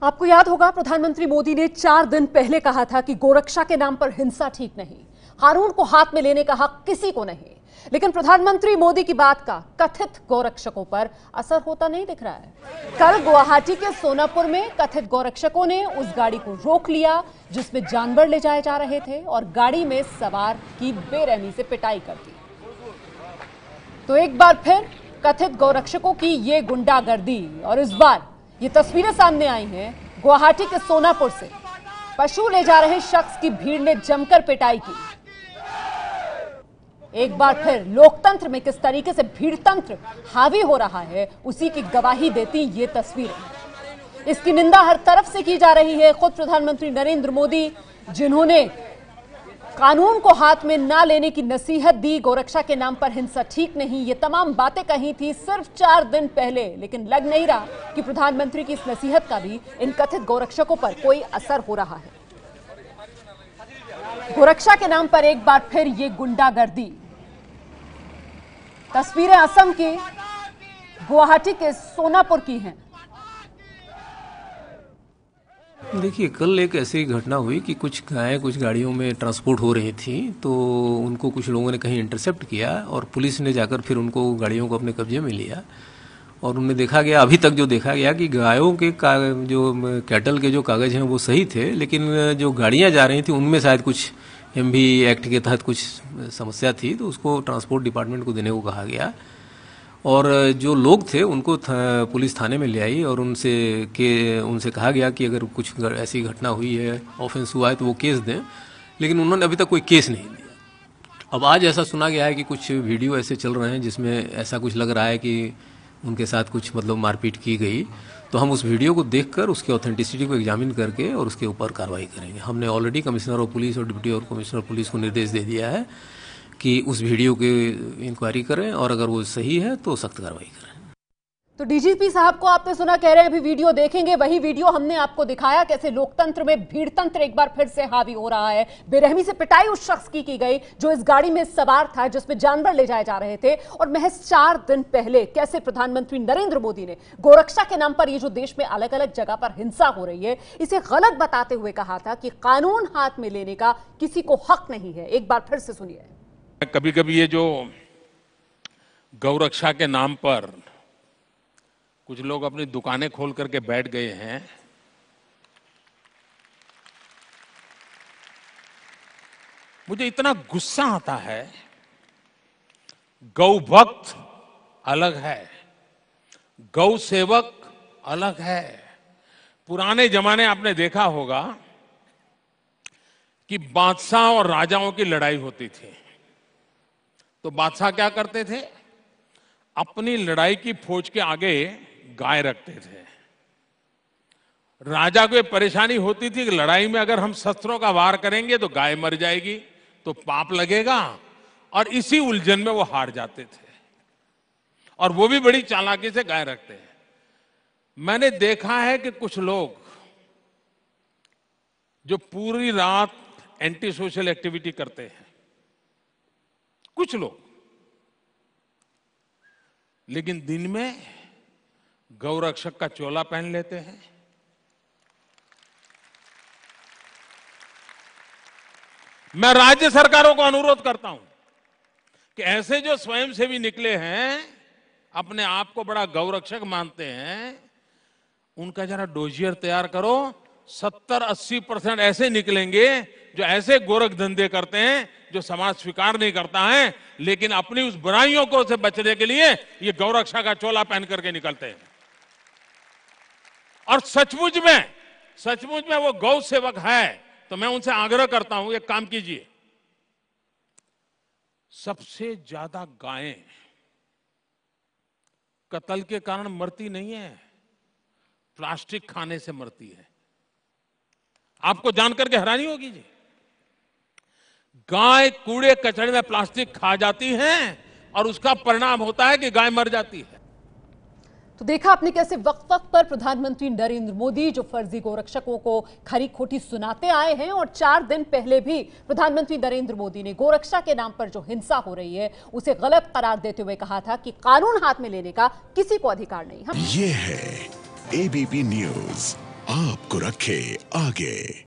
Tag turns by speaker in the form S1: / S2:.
S1: आपको याद होगा प्रधानमंत्री मोदी ने 4 दिन पहले कहा था कि गोरक्षा के नाम पर हिंसा ठीक नहीं, कानून को हाथ में लेने का हक किसी को नहीं। लेकिन प्रधानमंत्री मोदी की बात का कथित गोरक्षकों पर असर होता नहीं दिख रहा है। कल गुवाहाटी के सोनापुर में कथित गोरक्षकों ने उस गाड़ी को रोक लिया जिसमें जानवर ले जाए जा रहे थे और गाड़ी में सवार की बेरहमी से पिटाई कर दी। तो एक बार फिर कथित गोरक्षकों की ये गुंडागर्दी, और इस बार ये तस्वीरें सामने आई हैं गुवाहाटी के सोनापुर से। पशु ले जा रहे शख्स की भीड़ ने जमकर पिटाई की। एक बार फिर लोकतंत्र में किस तरीके से भीड़तंत्र हावी हो रहा है, उसी की गवाही देती ये तस्वीरें। इसकी निंदा हर तरफ से की जा रही है। खुद प्रधानमंत्री नरेंद्र मोदी, जिन्होंने कानून को हाथ में ना लेने की नसीहत दी, गोरक्षा के नाम पर हिंसा ठीक नहीं, ये तमाम बातें कही थी सिर्फ 4 दिन पहले। लेकिन लग नहीं रहा कि प्रधानमंत्री की इस नसीहत का भी इन कथित गोरक्षकों पर कोई असर हो रहा है। गोरक्षा के नाम पर एक बार फिर ये गुंडागर्दी। तस्वीरें असम की गुवाहाटी के सोनापुर की हैं।
S2: देखिए, कल एक ऐसी घटना हुई कि कुछ गायें कुछ गाड़ियों में ट्रांसपोर्ट हो रही थी, तो उनको कुछ लोगों ने कहीं इंटरसेप्ट किया और पुलिस ने जाकर फिर उनको गाड़ियों को अपने कब्जे में लिया। और उनमें देखा गया, अभी तक जो देखा गया कि गायों के जो कैटल के जो कागज़ हैं वो सही थे, लेकिन जो गाड़ियाँ जा रही थी उनमें शायद कुछ MV एक्ट के तहत कुछ समस्या थी, तो उसको ट्रांसपोर्ट डिपार्टमेंट को देने को कहा गया। और जो लोग थे उनको पुलिस थाने में ले आई और उनसे कहा गया कि अगर कुछ ऐसी घटना हुई है, ऑफेंस हुआ है, तो वो केस दें। लेकिन उन्होंने अभी तक कोई केस नहीं दिया। अब आज ऐसा सुना गया है कि कुछ वीडियो ऐसे चल रहे हैं जिसमें ऐसा कुछ लग रहा है कि उनके साथ कुछ मारपीट की गई। तो हम उस वीडियो को देखकर उसकी ऑथेंटिसिटी को एग्जामिन करके और उसके ऊपर कार्रवाई करेंगे। हमने ऑलरेडी कमिश्नर ऑफ पुलिस और डिप्टी और कमिश्नर ऑफ पुलिस को निर्देश दे दिया है कि उस वीडियो की इंक्वायरी करें और अगर वो सही है तो सख्त कार्रवाई करें।
S1: तो डीजीपी साहब को आपने सुना, कह रहे हैं अभी वीडियो देखेंगे। वही वीडियो हमने आपको दिखाया कैसे लोकतंत्र में भीड़तंत्र एक बार फिर से हावी हो रहा है। बेरहमी से पिटाई उस शख्स की गई जो इस गाड़ी में सवार था जिसमें जानवर ले जाए जा रहे थे। और महज 4 दिन पहले कैसे प्रधानमंत्री नरेंद्र मोदी ने गोरक्षा के नाम पर ये जो देश में अलग अलग जगह पर हिंसा हो रही है, इसे गलत बताते हुए कहा था कि कानून हाथ में लेने का किसी को हक नहीं है। एक बार फिर से सुनिए।
S3: कभी कभी ये जो गौरक्षा के नाम पर कुछ लोग अपनी दुकानें खोल करके बैठ गए हैं, मुझे इतना गुस्सा आता है। गौ भक्त अलग है, गौ सेवक अलग है। पुराने जमाने आपने देखा होगा कि बादशाह और राजाओं की लड़ाई होती थी, तो बादशाह क्या करते थे, अपनी लड़ाई की फौज के आगे गाय रखते थे। राजा को परेशानी होती थी कि लड़ाई में अगर हम शस्त्रों का वार करेंगे तो गाय मर जाएगी, तो पाप लगेगा, और इसी उलझन में वो हार जाते थे। और वो भी बड़ी चालाकी से गाय रखते हैं। मैंने देखा है कि कुछ लोग जो पूरी रात एंटी सोशल एक्टिविटी करते हैं, कुछ लोग, लेकिन दिन में गौरक्षक का चोला पहन लेते हैं। मैं राज्य सरकारों को अनुरोध करता हूं कि ऐसे जो स्वयंसेवी निकले हैं, अपने आप को बड़ा गौरक्षक मानते हैं, उनका जरा डोजियर तैयार करो। 70-80% ऐसे निकलेंगे जो ऐसे गोरख धंधे करते हैं जो समाज स्वीकार नहीं करता है, लेकिन अपनी उस बुराइयों को से बचने के लिए ये गौरक्षा का चोला पहन करके निकलते हैं। और सचमुच में वो गौ सेवक है, तो मैं उनसे आग्रह करता हूं, एक काम कीजिए। सबसे ज्यादा गायें कत्ल के कारण मरती नहीं है, प्लास्टिक खाने से मरती है। आपको जानकर के हैरानी होगी जी, गाय कूड़े कचरे में प्लास्टिक खा जाती है और उसका परिणाम होता है कि गाय मर जाती है।
S1: तो देखा आपने कैसे वक्त वक्त पर प्रधानमंत्री नरेंद्र मोदी जो फर्जी गोरक्षकों को खरी खोटी सुनाते आए हैं, और 4 दिन पहले भी प्रधानमंत्री नरेंद्र मोदी ने गोरक्षा के नाम पर जो हिंसा हो रही है उसे गलत करार देते हुए कहा था कि कानून हाथ में लेने का किसी को अधिकार नहीं।
S4: ये है ABP न्यूज, आपको रखे आगे।